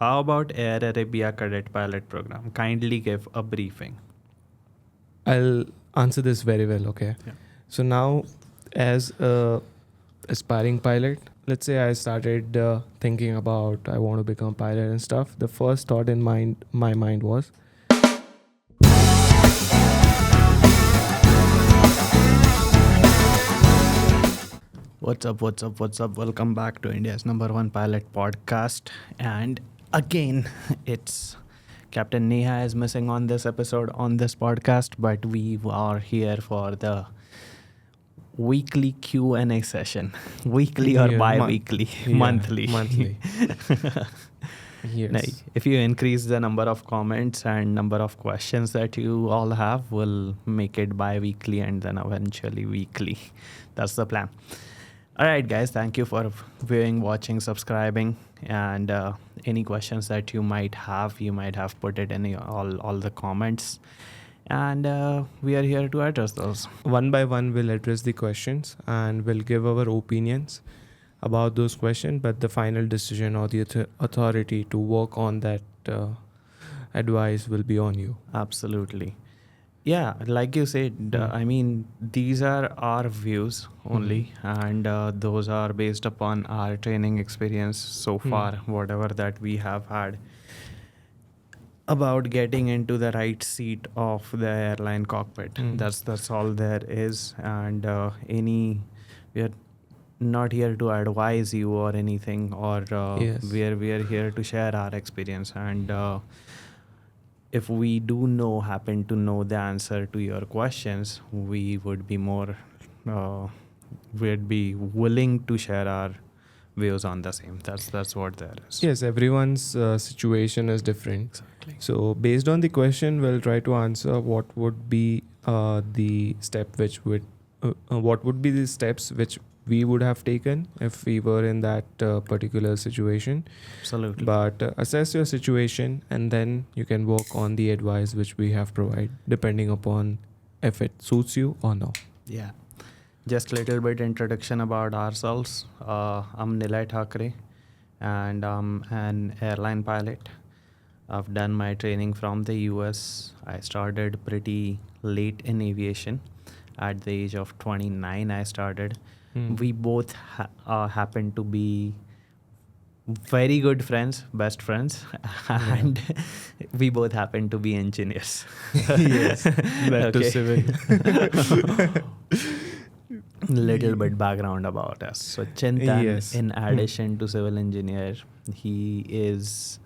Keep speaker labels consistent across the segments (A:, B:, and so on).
A: how about Air Arabia Cadet Pilot Program? Kindly give a briefing.
B: I'll answer this very well, okay?
A: Yeah.
B: So now, as a aspiring pilot, let's say I started thinking about I want to become a pilot and stuff. The first thought in my mind was,
A: What's up? What's up? What's up? Welcome back to India's #1 pilot podcast. And again, it's Capt.Neha is missing on this episode on this podcast, but we are here for the weekly Q&A session. Weekly or
B: Yeah,
A: bi-weekly? Monthly.
B: Monthly. Yes.
A: Now, if you increase the number of comments and number of questions that you all have, we'll make it bi-weekly and then eventually weekly. That's the plan. All right, guys, thank you for viewing, watching, subscribing, and any questions that you might have put it in all the comments, and we are here to address those.
B: One by one, we'll address the questions and we'll give our opinions about those questions, but the final decision or the authority to work on that advice will be on you.
A: Absolutely. Yeah, like you said, I mean, these are our views only, and those are based upon our training experience so far, whatever that we have had about getting into the right seat of the airline cockpit. That's all there is, and we are not here to advise you or anything, or
B: Yes.
A: we are here to share our experience, and if we happen to know the answer to your questions, we would be more we'd be willing to share our views on the same. That's what there is.
B: Yes, everyone's situation is different.
A: Exactly.
B: So based on the question, we'll try to answer what would be the step which would what would be the steps which we would have taken if we were in that particular situation.
A: Absolutely.
B: But assess your situation and then you can work on the advice which we have provided depending upon if it suits you or no.
A: Yeah. Just little bit introduction about ourselves. I'm Nilay Thakare and I'm an airline pilot. I've done my training from the US. I started pretty late in aviation. At the age of 29, I started. We both happen to be very good friends, best friends, and we both happen to be engineers.
B: Yes, that to civil.
A: Little bit background about us. So Chintan,
B: Yes.
A: in addition to civil engineer, he is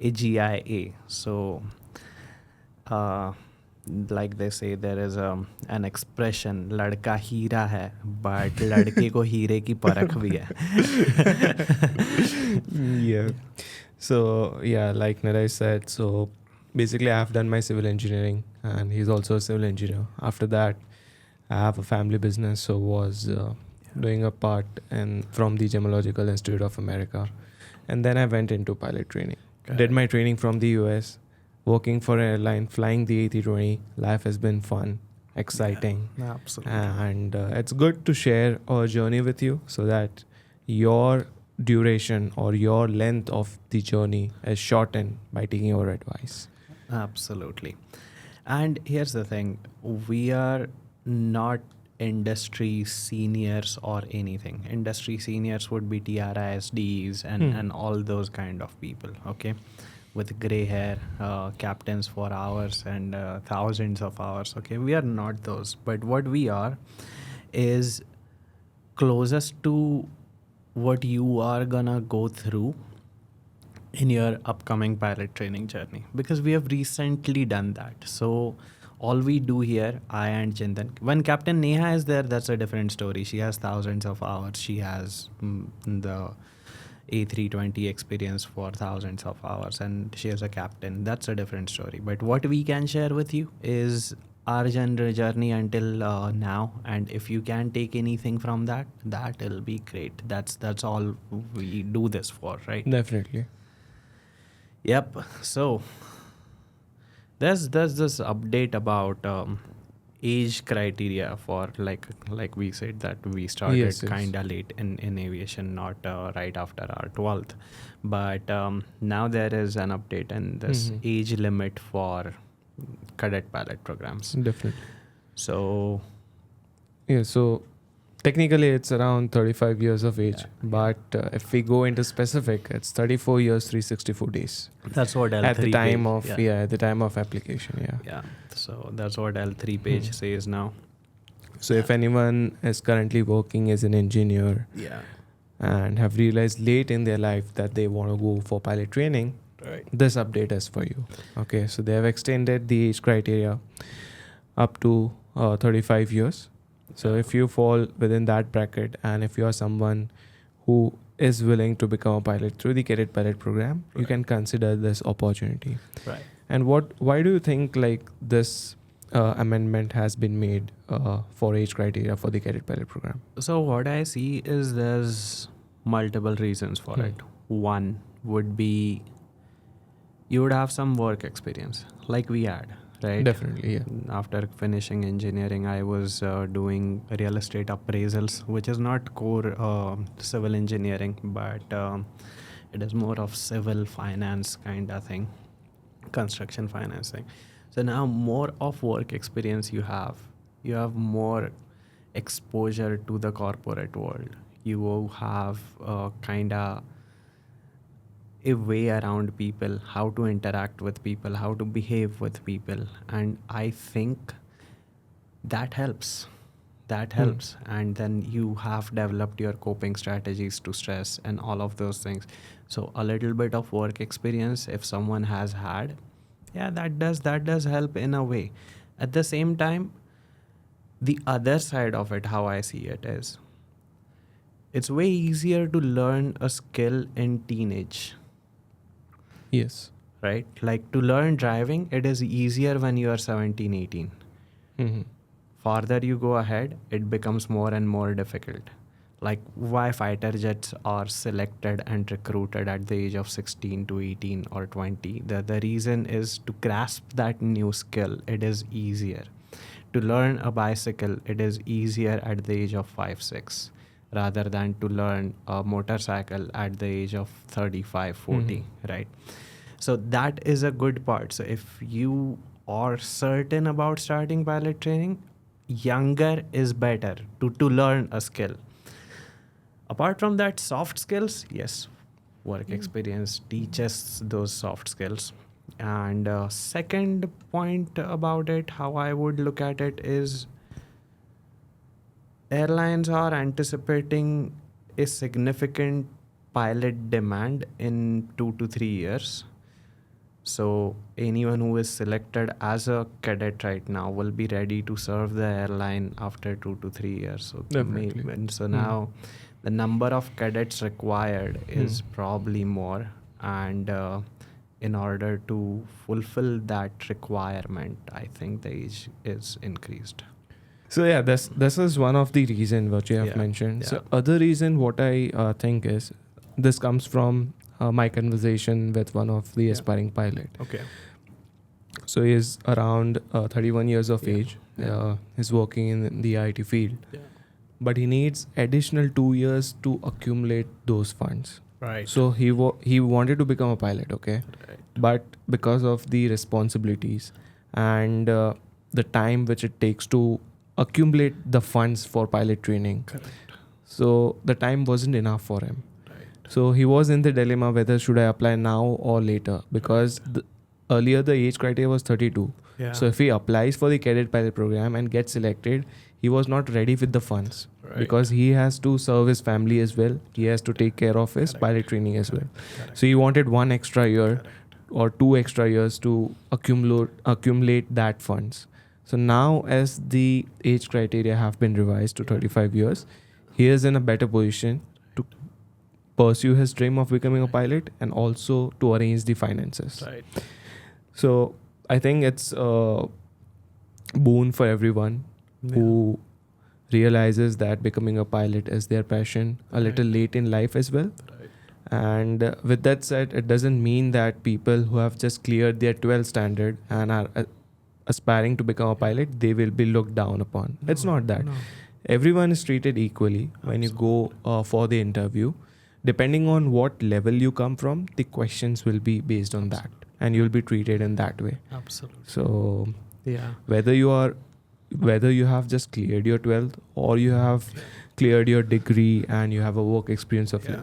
A: a GIA. So like they say, there is an expression, ladka heera hai, but ladke ko heere ki parakh bhi hai.
B: Yeah. So yeah, like Nilay said, so basically I have done my civil engineering and he's also a civil engineer. After that, I have a family business, so was doing a part from the Gemological Institute of America. And then I went into pilot training. Did my training from the US, working for an airline, flying the A320. Life has been fun, exciting.
A: Yeah, absolutely.
B: And it's good to share our journey with you so that your duration or your length of the journey is shortened by taking our advice.
A: Absolutely. And here's the thing, we are not industry seniors or anything. Industry seniors would be TRISDs and all those kind of people, okay, with gray hair, captains for hours and thousands of hours, okay. We are not those, but what we are is closest to what you are gonna go through in your upcoming pilot training journey, because we have recently done that. So all we do here, I and Chintan, when Capt.Neha is there, that's a different story. She has thousands of hours. She has the A320 experience for thousands of hours and she is a captain. That's a different story. But what we can share with you is our journey until now, and if you can take anything from that, that'll be great. That's all we do this for, right?
B: Definitely.
A: Yep. So there's this update about age criteria for like we said that we started
B: Yes, yes.
A: kind of late in aviation, not right after our 12th, but now there is an update and this
B: Mhm.
A: age limit for cadet pilot programs.
B: Definitely.
A: So
B: Yeah, so technically it's around 35 years of age,
A: Yeah,
B: but if we go into specific, it's 34 years, 364 days
A: that's what L3
B: at the time
A: page,
B: of at the time of application.
A: yeah. So that's what L3 page says now.
B: So if anyone is currently working as an engineer
A: Yeah.
B: and have realized late in their life that they want to go for pilot training,
A: Right.
B: this update is for you. Okay, so they have extended the age criteria up to 35 years. So if you fall within that bracket and if you are someone who is willing to become a pilot through the Cadet Pilot Program, you
A: Right.
B: can consider this opportunity.
A: Right.
B: And why do you think like this amendment has been made for age criteria for the Cadet Pilot Program?
A: So what I see is there's multiple reasons for it. One would be you would have some work experience like we had, right?
B: Definitely, yeah.
A: After finishing engineering, I was doing real estate appraisals, which is not core civil engineering, but it is more of civil finance kind of thing, construction financing. So now more of work experience you have more exposure to the corporate world. You will have kind of a way around people, how to interact with people, how to behave with people. And I think that helps. And then you have developed your coping strategies to stress and all of those things. So a little bit of work experience, if someone has had, yeah, that does help in a way. At the same time, the other side of it, how I see it is, it's way easier to learn a skill in teenage,
B: Yes.
A: right? Like to learn driving, it is easier when you are 17, 18.
B: Mm-hmm.
A: Farther you go ahead, it becomes more and more difficult. Like why fighter jets are selected and recruited at the age of 16 to 18 or 20. The reason is to grasp that new skill, it is easier. To learn a bicycle, it is easier at the age of 5, 6, rather than to learn a motorcycle at the age of 35, 40, right? So that is a good part. So if you are certain about starting pilot training, younger is better to learn a skill. Apart from that, soft skills, yes, work experience teaches those soft skills. And second point about it, how I would look at it is airlines are anticipating a significant pilot demand in 2 to 3 years. So anyone who is selected as a cadet right now will be ready to serve the airline after 2 to 3 years. So
B: Definitely.
A: now the number of cadets required is probably more, and in order to fulfill that requirement, I think the age is increased.
B: So yeah, this is one of the reason what you have
A: Yeah,
B: mentioned. So
A: yeah.
B: other reason what I think is this comes from my conversation with one of the aspiring pilot.
A: Okay.
B: So he is around 31 years of
A: Yeah,
B: age.
A: yeah.
B: He's working in the IT field,
A: Yeah.
B: but he needs additional 2 years to accumulate those funds.
A: Right.
B: So he wanted to become a pilot, okay?
A: Right.
B: But because of the responsibilities and the time which it takes to accumulate the funds for pilot training,
A: Correct.
B: so the time wasn't enough for him.
A: Right.
B: So he was in the dilemma whether should I apply now or later, because earlier the age criteria was 32.
A: Yeah.
B: So if he applies for the Cadet Pilot Program and gets selected, he was not ready with the funds,
A: Right.
B: because he has to serve his family as well. He has to take care of his
A: Correct.
B: pilot training as well.
A: Correct.
B: So he wanted 1 extra year
A: Correct.
B: or 2 extra years to accumulate that funds. So now as the age criteria have been revised to 35 years, he is in a better position to pursue his dream of becoming a pilot and also to arrange the finances.
A: Right.
B: So I think it's a boon for everyone who realizes that becoming a pilot is their passion a little late in life as well.
A: Right.
B: And with that said, it doesn't mean that people who have just cleared their 12th standard and aspiring to become a pilot, they will be looked down upon. It's not that.
A: No.
B: Everyone is treated equally when you go for the interview. Depending on what level you come from, the questions will be based on that, and you'll be treated in that way.
A: Absolutely.
B: So
A: Yeah.
B: whether you have just cleared your 12th, or you have cleared your degree and you have a work experience of
A: Yeah.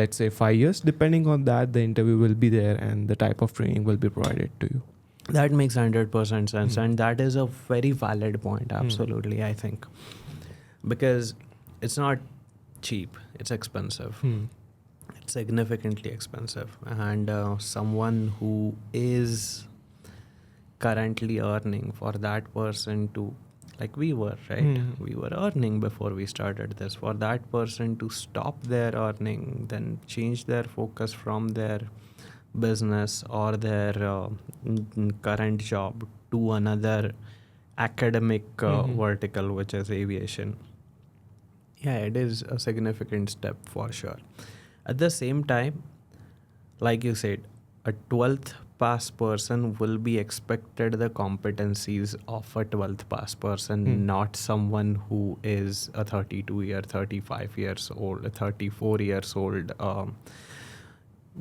B: let's say 5 years, depending on that, the interview will be there and the type of training will be provided to you.
A: That makes 100% sense.
B: Hmm.
A: And that is a very valid point. Absolutely, I think. Because it's not cheap, it's expensive. It's significantly expensive. And someone who is currently earning, for that person to, like we were, right? We were earning before we started this. For that person to stop their earning, then change their focus from their business or their current job to another academic vertical, which is aviation. Yeah, it is a significant step for sure. At the same time, like you said, a 12th pass person will be expected the competencies of a 12th pass person, not someone who is a 35 years old, a 34 years old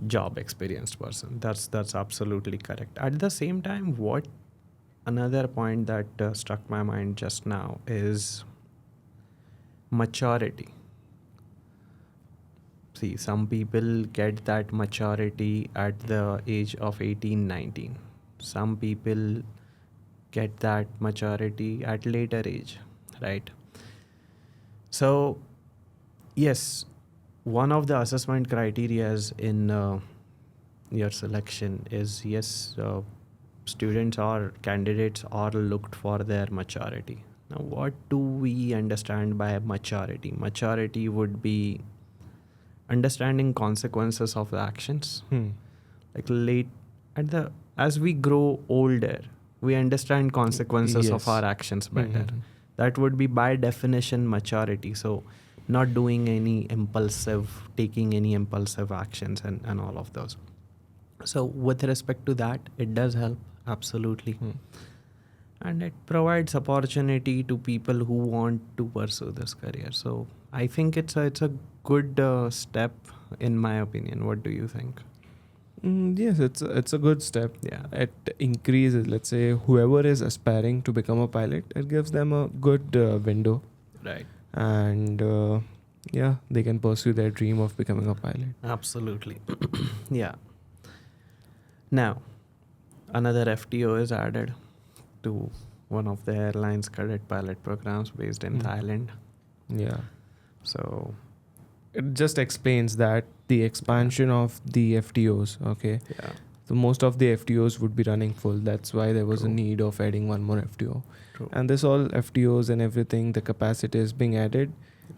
A: job experienced person. That's absolutely correct. At the same time, what another point that struck my mind just now is maturity. See, some people get that maturity at the age of 18, 19. Some people get that maturity at later age, right? So, yes, one of the assessment criterias in your selection is, yes, students or candidates are looked for their maturity. Now, what do we understand by maturity? Maturity would be understanding consequences of the actions. Like as we grow older, we understand consequences of
B: Yes.
A: our actions better. That would be by definition maturity. So not doing taking any impulsive actions and all of those. So with respect to that, it does help, absolutely. And it provides opportunity to people who want to pursue this career. So I think it's a good step, in my opinion. What do you think?
B: Yes, it's a good step.
A: Yeah.
B: It increases, let's say, whoever is aspiring to become a pilot, it gives them a good window,
A: Right.
B: and they can pursue their dream of becoming a pilot.
A: Absolutely. Yeah. Now, another FTO is added to one of the airlines cadet pilot programs based in Thailand.
B: Yeah.
A: So
B: It just explains that the expansion of the FTOs, okay?
A: yeah.
B: So most of the FTOs would be running full. That's why there was a
A: True.
B: need of adding one more FTO.
A: True.
B: And this all FTOs and everything, the capacity is being added,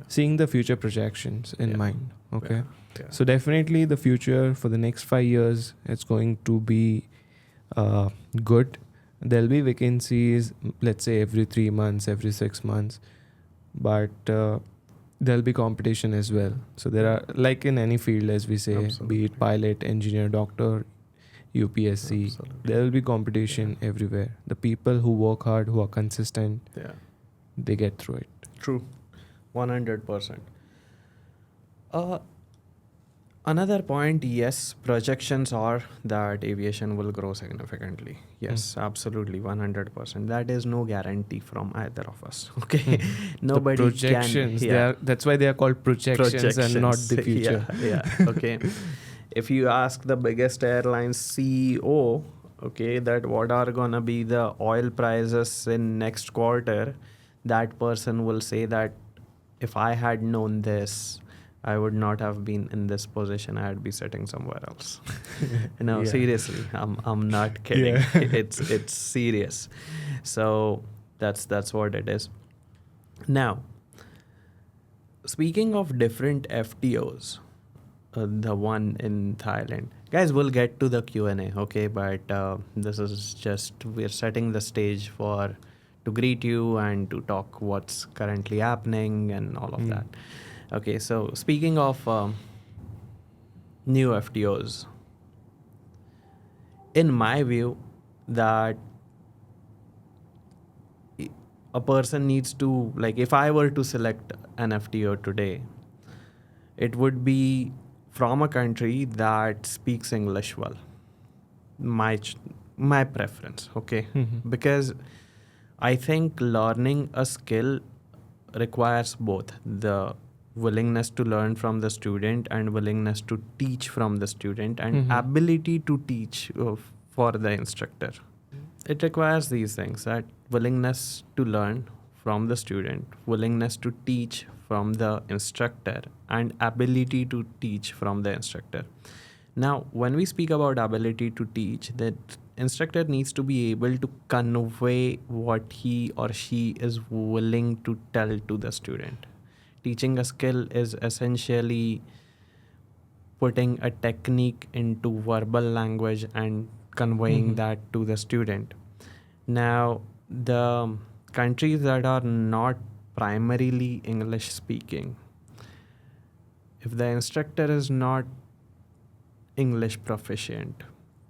B: seeing the future projections in mind, okay?
A: Yeah.
B: So definitely the future for the next 5 years, it's going to be good. There'll be vacancies, let's say every 3 months, every 6 months, but there'll be competition as well. So there are, like in any field, as we say,
A: Absolutely.
B: be it pilot, engineer, doctor, UPSC,
A: Absolutely.
B: there will be competition everywhere. The people who work hard, who are consistent,
A: Yeah.
B: they get through it.
A: True. 100%. Another point, yes, projections are that aviation will grow significantly. Yes, absolutely, 100%. That is no guarantee from either of us. Okay, nobody
B: The projections,
A: can.
B: that's why they are called projections and not the future.
A: Yeah. Okay. If you ask the biggest airlines CEO, okay, that what are gonna be the oil prices in next quarter, that person will say that if I had known this, I would not have been in this position. I'd be sitting somewhere else. No,
B: Yeah.
A: seriously, I'm not kidding.
B: Yeah.
A: It's serious. So that's what it is. Now, speaking of different FTOs, the one in Thailand, guys, we'll get to the Q&A, okay? But this is just, we're setting the stage to greet you and to talk what's currently happening and all of that. Okay, so speaking of new FTOs, in my view, that a person needs to, like, if I were to select an FTO today, it would be from a country that speaks English well. My preference, okay? Because I think learning a skill requires both the willingness to learn from the student and willingness to teach from the student and ability to teach for the instructor. It requires these things, that willingness to learn from the student, willingness to teach from the instructor, and ability to teach from the instructor. Now, when we speak about ability to teach, the instructor needs to be able to convey what he or she is willing to tell to the student. Teaching a skill is essentially putting a technique into verbal language and conveying that to the student. Now, the countries that are not primarily English speaking, if the instructor is not English proficient,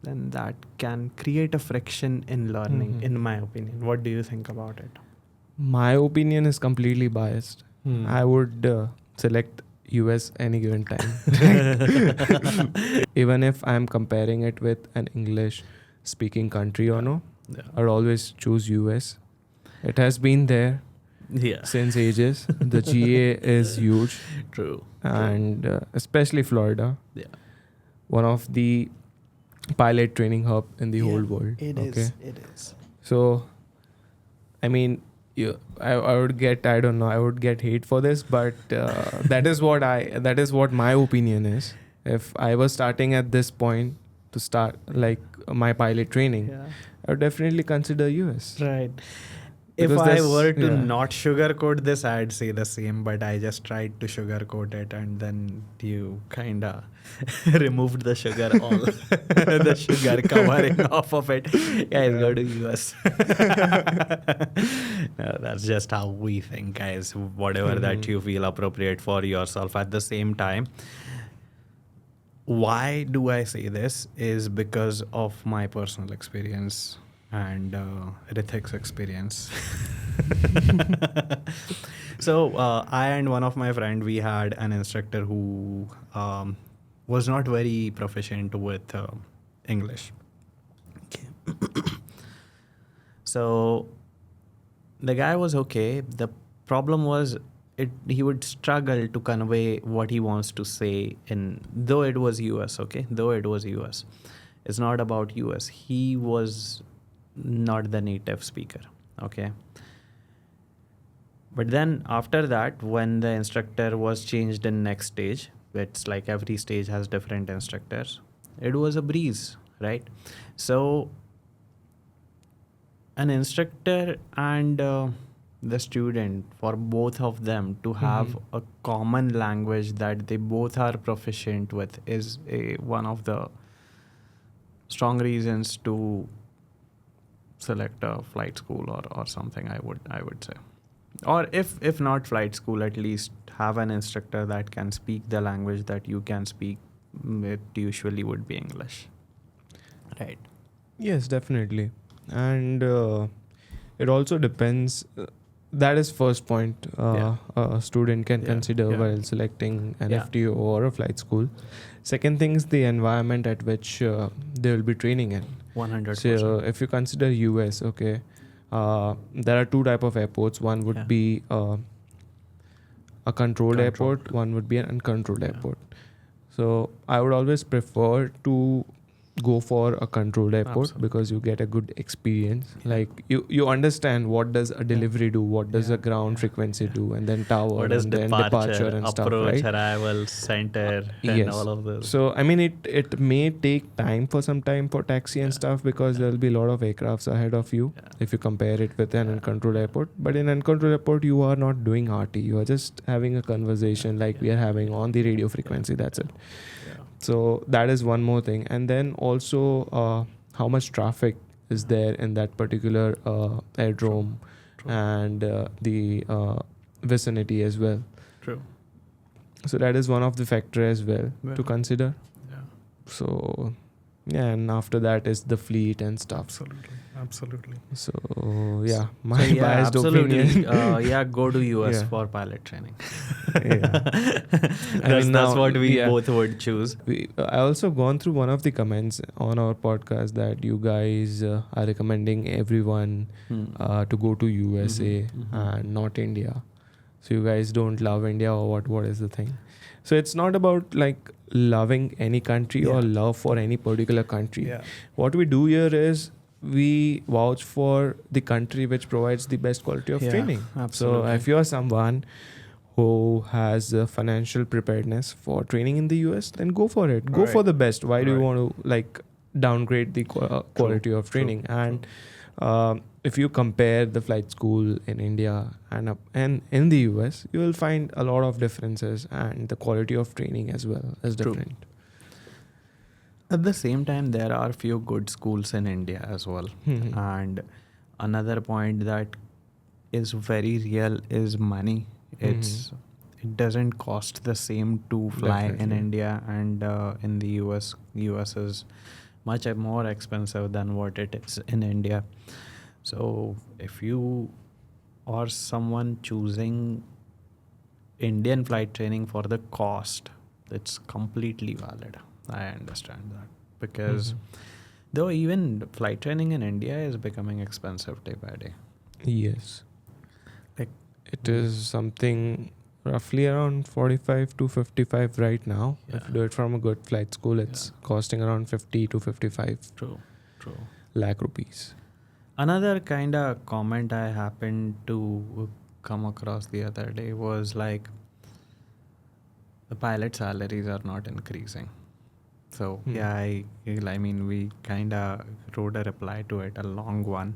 A: then that can create a friction in learning, in my opinion. What do you think about it?
B: My opinion is completely biased. I would select US any given time. Even if I'm comparing it with an English speaking country or no, I'd always choose US. It has been there since ages. The GA is huge.
A: True.
B: And especially Florida.
A: Yeah.
B: One of the pilot training hub in the whole world.
A: It is.
B: So, I mean, I would get, I don't know, I would get hate for this, but that is what my opinion is. If I was starting at this point to start like my pilot training, I would definitely consider US.
A: Right. If I were to not sugarcoat this, I'd say the same, but I just tried to sugarcoat it, and then you kind of removed the sugar, all the sugar covering off of it. Guys, go to US. No, that's just how we think, guys. Whatever that you feel appropriate for yourself. At the same time, why do I say this is because of my personal experience and Rithik's experience. So I and one of my friend, we had an instructor who was not very proficient with English. Okay. So the guy was okay. The problem was he would struggle to convey what he wants to say though it was US, okay? Though it was US. It's not about US. He was not the native speaker, okay? But then after that, when the instructor was changed in next stage, it's like every stage has different instructors, it was a breeze, right? So an instructor and the student, for both of them to have a common language that they both are proficient with is one of the strong reasons to select a flight school or something, I would say. Or if not flight school, at least have an instructor that can speak the language that you can speak. It usually would be English, right?
B: Yes, definitely. And it also depends. That is first point a student can consider while selecting an FTO or a flight school. Second thing is the environment at which they will be training in.
A: 100%.
B: So if you consider US, okay, there are two type of airports. One would be a controlled airport. One would be an uncontrolled airport. So I would always prefer to go for a controlled airport because you get a good experience. Like you understand what does a delivery do, what does a ground frequency do, and then tower,
A: what is
B: and then departure and stuff,
A: approach,
B: right?
A: arrival, center, and all of those.
B: So I mean, it may take time for some time for taxi and stuff because there will be a lot of aircrafts ahead of you if you compare it with an uncontrolled airport. But in uncontrolled airport, you are not doing RT. You are just having a conversation like we are having on the radio frequency. That's it. So that is one more thing. And then also how much traffic is there in that particular airdrome and the vicinity as well.
A: True.
B: So that is one of the factor as well to consider.
A: Yeah.
B: So Yeah, and after that is the fleet and stuff.
A: Absolutely.
B: So yeah, my
A: So yeah,
B: biased
A: absolutely.
B: opinion.
A: Yeah, go to US
B: Yeah.
A: for pilot training.
B: Yeah.
A: That's
B: now,
A: what we
B: yeah,
A: both would choose.
B: I also gone through one of the comments on our podcast that you guys are recommending everyone to go to USA and not India. So you guys don't love India, or what? What is the thing? So it's not about like loving any country or
A: Yeah.
B: love for any particular country.
A: Yeah.
B: What we do here is we vouch for the country which provides the best quality of
A: Yeah,
B: training. So
A: absolutely.
B: if you're someone who has financial preparedness for training in the US, then go for it. Go for
A: Right.
B: the best. Why do you
A: Right.
B: want to like downgrade the quality of training? And if you compare the flight school in India and in the US, you will find a lot of differences, and the quality of training as well is
A: True.
B: different.
A: At the same time, there are few good schools in India as well.
B: Mhm.
A: And another point that is very real is money. It doesn't cost the same to fly in
B: Definitely.
A: India and in the US. US is much more expensive than what it is in India. So if you or someone choosing Indian flight training for the cost, it's completely valid. I understand that because though even flight training in India is becoming expensive day by day.
B: Yes.
A: Like
B: It is something roughly around 45 to 55 right now. If you do it from a good flight school, it's costing around 50 to 55
A: True.
B: lakh rupees.
A: Another kind of comment I happened to come across the other day was like the pilot salaries are not increasing. So yeah, I mean we kind of wrote a reply to it, a long one,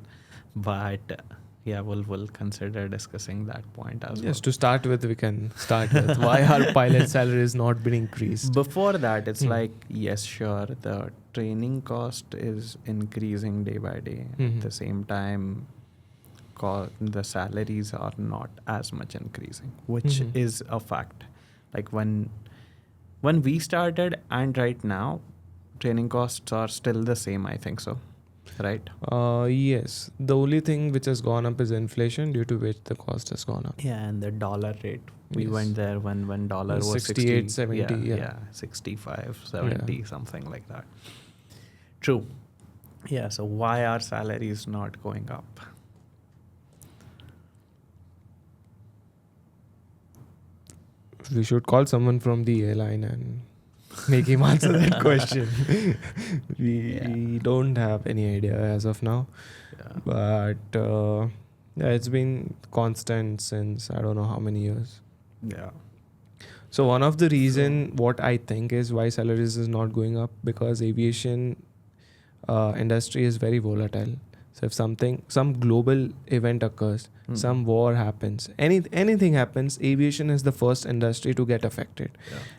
A: but yeah, we'll consider discussing that point as well.
B: Yes, to start with, we can start with why our pilot salary is not been increased.
A: Before that, it's like, yes, sure, the training cost is increasing day by day. At the same time, the salaries are not as much increasing, which is a fact. Like when we started and right now, training costs are still the same, I think so. Right?
B: Yes. The only thing which has gone up is inflation, due to which the cost has gone up.
A: Yeah, and the dollar rate. We
B: Yes.
A: went there when dollar was
B: 68,
A: 60,
B: 70, yeah.
A: 65, 70, something like that. True. Yeah, so why are salaries not going up?
B: We should call someone from the airline and make him answer that question. We don't have any idea as of now.
A: Yeah.
B: But yeah, it's been constant since I don't know how many years.
A: Yeah.
B: So one of the reason what I think is why salaries is not going up, because aviation industry is very volatile. So if some global event occurs, some war happens, anything happens, aviation is the first industry to get affected.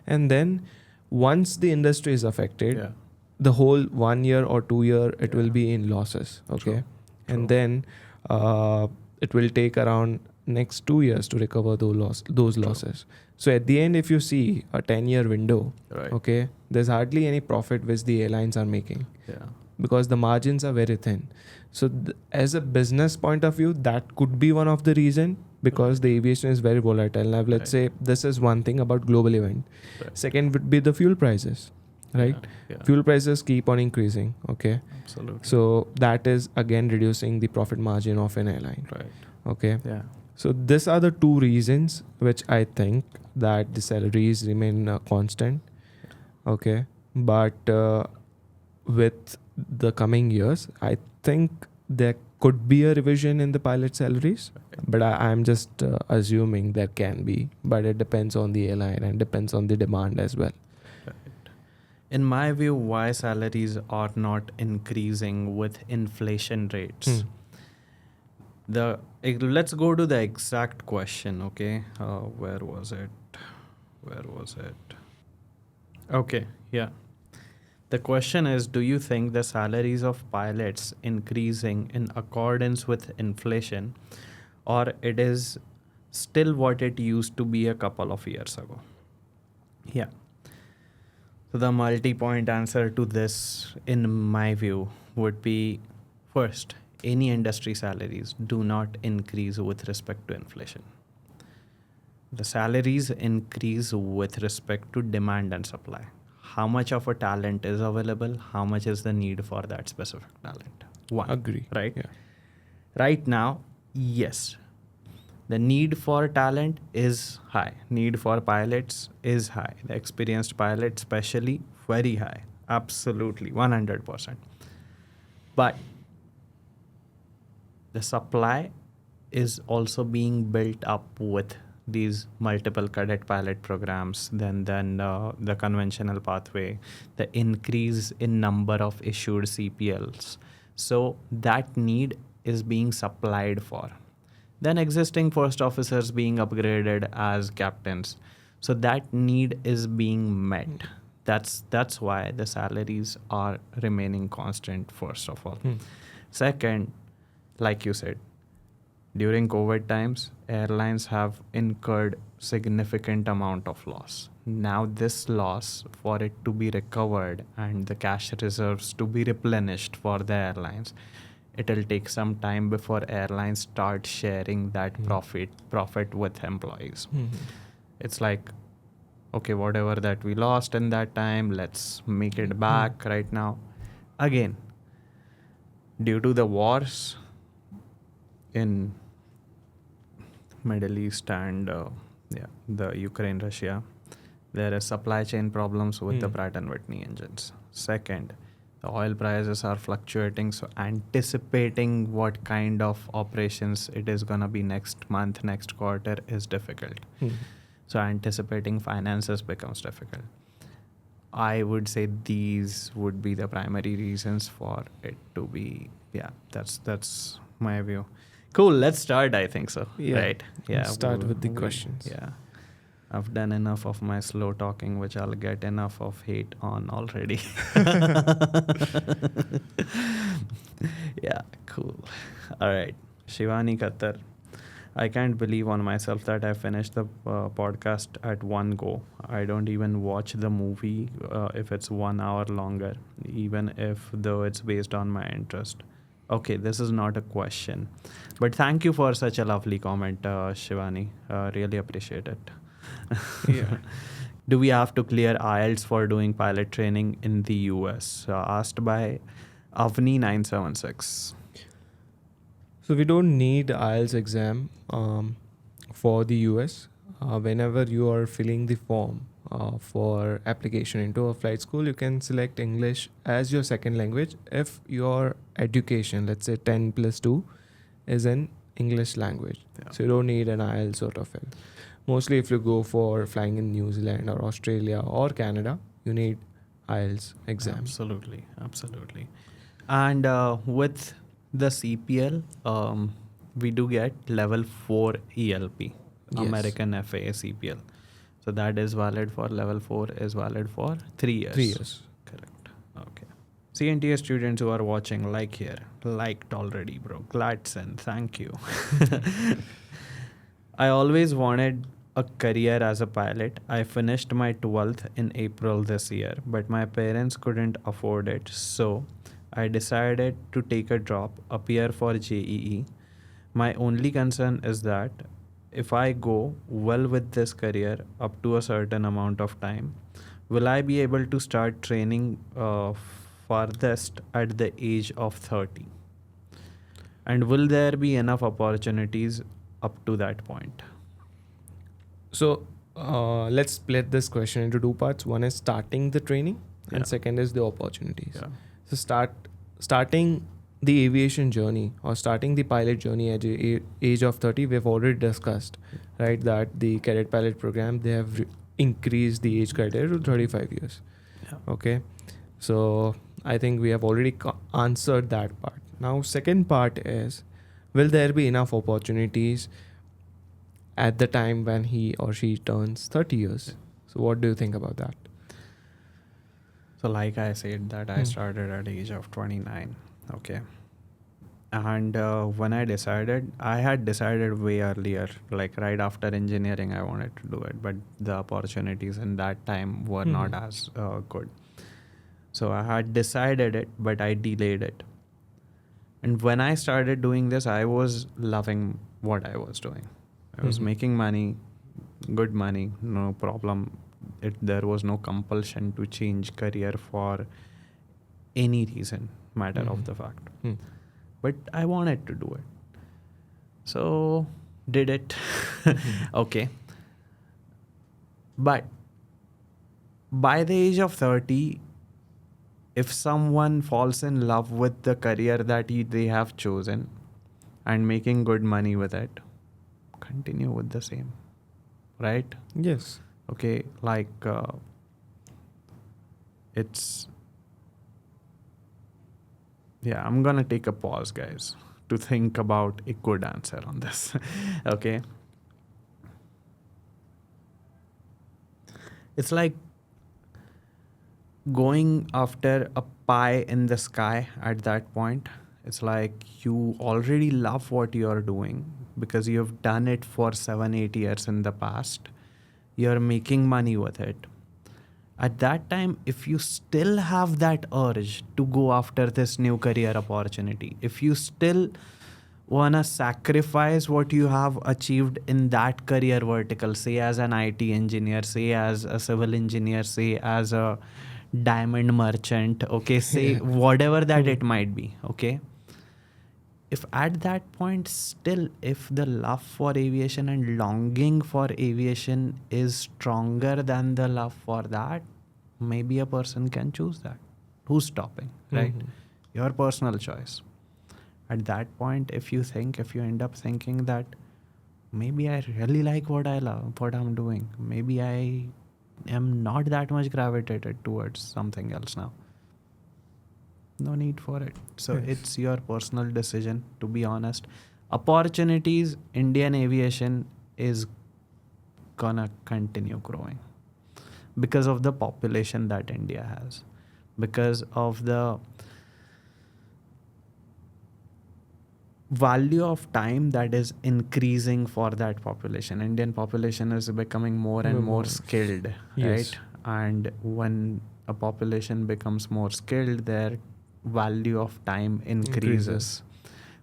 B: And then once the industry is affected, the whole 1 year or 2 year it will be in losses. Okay. And then it will take around next 2 years to recover those losses. So at the end, if you see a 10-year window, okay, there's hardly any profit which the airlines are making. Because the margins are very thin. So as a business point of view, that could be one of the reason, because the aviation is very volatile. Now let's say this is one thing about global event. Second would be the fuel prices, right? Fuel prices keep on increasing. Okay.
A: Absolutely.
B: So that is again reducing the profit margin of an airline. Okay.
A: Yeah.
B: So these are the two reasons which I think that the salaries remain constant. Okay. But with the coming years, I think there could be a revision in the pilot salaries, but I'm just assuming there can be, but it depends on the airline and depends on the demand as well.
A: In my view, why salaries are not increasing with inflation rates? Let's go to the exact question. Okay, where was it? Okay, yeah. The question is, do you think the salaries of pilots increasing in accordance with inflation, or it is still what it used to be a couple of years ago? Yeah. So the multi-point answer to this, in my view, would be first, any industry salaries do not increase with respect to inflation. The salaries increase with respect to demand and supply. How much of a talent is available? How much is the need for that specific talent? One.
B: Agree.
A: Right?
B: Yeah.
A: Right now, yes. The need for talent is high. Need for pilots is high. The experienced pilot, especially, very high. Absolutely, 100%. But the supply is also being built up with these multiple cadet pilot programs, then the conventional pathway, the increase in number of issued CPLs. So that need is being supplied for. Then existing first officers being upgraded as captains. So that need is being met. That's why the salaries are remaining constant, first of all. Second, like you said, during COVID times, airlines have incurred significant amount of loss. Now this loss, for it to be recovered and the cash reserves to be replenished for the airlines, it'll take some time before airlines start sharing that profit with employees. It's like, okay, whatever that we lost in that time, let's make it back right now. Again, due to the wars in Middle East and the Ukraine, Russia, there is supply chain problems with the Pratt and Whitney engines. Second, the oil prices are fluctuating, so anticipating what kind of operations it is going to be next month, next quarter is difficult. So anticipating finances becomes difficult. I would say these would be the primary reasons for it to be, that's my view. Cool, let's start, I think so.
B: Yeah.
A: Right? Yeah.
B: Let's start with the questions.
A: Yeah. I've done enough of my slow talking, which I'll get enough of hate on already. Yeah, cool. All right. Shivani Khattar. I can't believe on myself that I finished the podcast at one go. I don't even watch the movie if it's 1 hour longer, even if though it's based on my interest. Okay, this is not a question. But thank you for such a lovely comment, Shivani. Really appreciate it.
B: Yeah.
A: Do we have to clear IELTS for doing pilot training in the US? Asked by Avni976.
B: So we don't need IELTS exam for the US. Whenever you are filling the form for application into a flight school, you can select English as your second language if your education, let's say 10 plus 2, is in English language.
A: Yeah.
B: So you don't need an IELTS sort of it. Mostly if you go for flying in New Zealand or Australia or Canada, you need IELTS exam.
A: Absolutely. And with the CPL, we do get level 4 ELP,
B: Yes.
A: American FAA CPL. So that is valid for level 4 is valid for 3 years.
B: 3 years.
A: Correct. Okay. CNTA students who are watching, like here, liked already, bro. Glad send. Thank you. I always wanted a career as a pilot. I finished my 12th in April this year, but my parents couldn't afford it. So I decided to take a drop, appear for JEE. My only concern is that if I go well with this career up to a certain amount of time, will I be able to start training farthest at the age of 30? And will there be enough opportunities up to that point?
B: So let's split this question into two parts. One is starting the training, and second is the opportunities.
A: Yeah.
B: So starting the aviation journey or starting the pilot journey at the age of 30, we've already discussed, right, that the Cadet Pilot Program, they have increased the age criteria to 35 years.
A: Yeah.
B: Okay. So I think we have already answered that part. Now, second part is, will there be enough opportunities at the time when he or she turns 30 years? So what do you think about that?
A: So like I said that I started at age of 29. Okay. And when I had decided way earlier, like right after engineering, I wanted to do it, but the opportunities in that time were not as good. So I had decided it, but I delayed it. And when I started doing this, I was loving what I was doing. I was making money, good money, no problem. There was no compulsion to change career for any reason, matter of the fact. But I wanted to do it. So did it. Okay. But by the age of 30, if someone falls in love with the career that they have chosen and making good money with it, continue with the same, right?
B: Yes.
A: Okay, like it's, yeah, I'm gonna take a pause, guys, to think about a good answer on this. Okay, it's like going after a pie in the sky at that point. It's like you already love what you're doing because you've done it for 7-8 years in the past. You're making money with it. At that time, if you still have that urge to go after this new career opportunity, if you still want to sacrifice what you have achieved in that career vertical, say as an IT engineer, say as a civil engineer, say as a diamond merchant, okay, say whatever that it might be, okay, if at that point still, if the love for aviation and longing for aviation is stronger than the love for that, maybe a person can choose that. Who's stopping, right? Your personal choice. At that point, if you end up thinking that maybe I really like what I love, what I'm doing, maybe I am not that much gravitated towards something else now, no need for it. So it's your personal decision, to be honest. Opportunities, Indian aviation is gonna continue growing because of the population that India has, because of the value of time that is increasing for that population. Indian population is becoming more and more skilled, right? And when a population becomes more skilled, their value of time increases.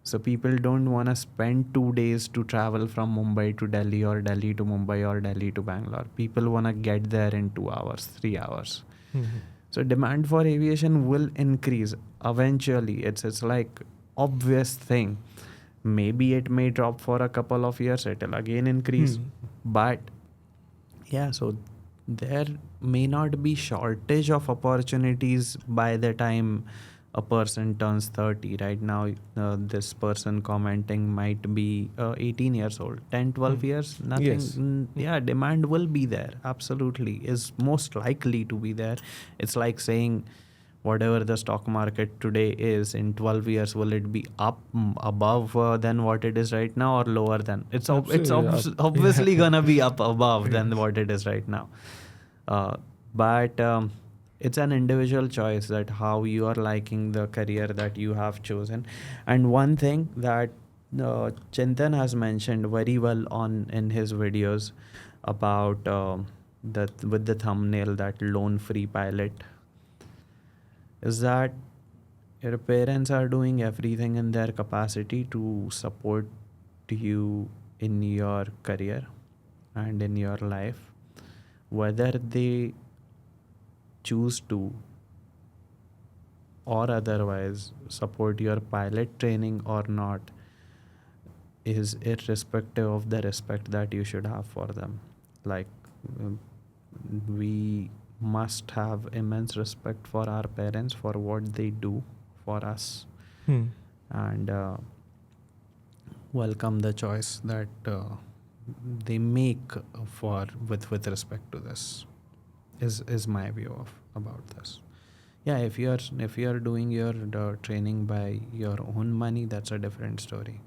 A: So people don't want to spend 2 days to travel from Mumbai to Delhi or Delhi to Mumbai or Delhi to Bangalore. People want to get there in 2 hours, 3 hours. So demand for aviation will increase eventually. It's like obvious thing. Maybe it may drop for a couple of years, it'll again increase. But yeah, so there may not be shortage of opportunities by the time a person turns 30. Right now, this person commenting might be 18 years old, 10, 12 years, nothing.
B: Yes.
A: Yeah, demand will be there. Absolutely. Is most likely to be there. It's like saying, whatever the stock market today is, in 12 years, will it be up above than what it is right now, or lower than? It's obviously gonna be up above than what it is right now. But it's an individual choice that how you are liking the career that you have chosen. And one thing that Chintan has mentioned very well in his videos about that with the thumbnail, that loan free pilot, is that your parents are doing everything in their capacity to support you in your career and in your life, whether they choose to or otherwise support your pilot training or not is irrespective of the respect that you should have for them. Like, we must have immense respect for our parents for what they do for us, and welcome the choice that they make for with respect to this. Is my view of about this. Yeah, if you're doing your training by your own money, that's a different story.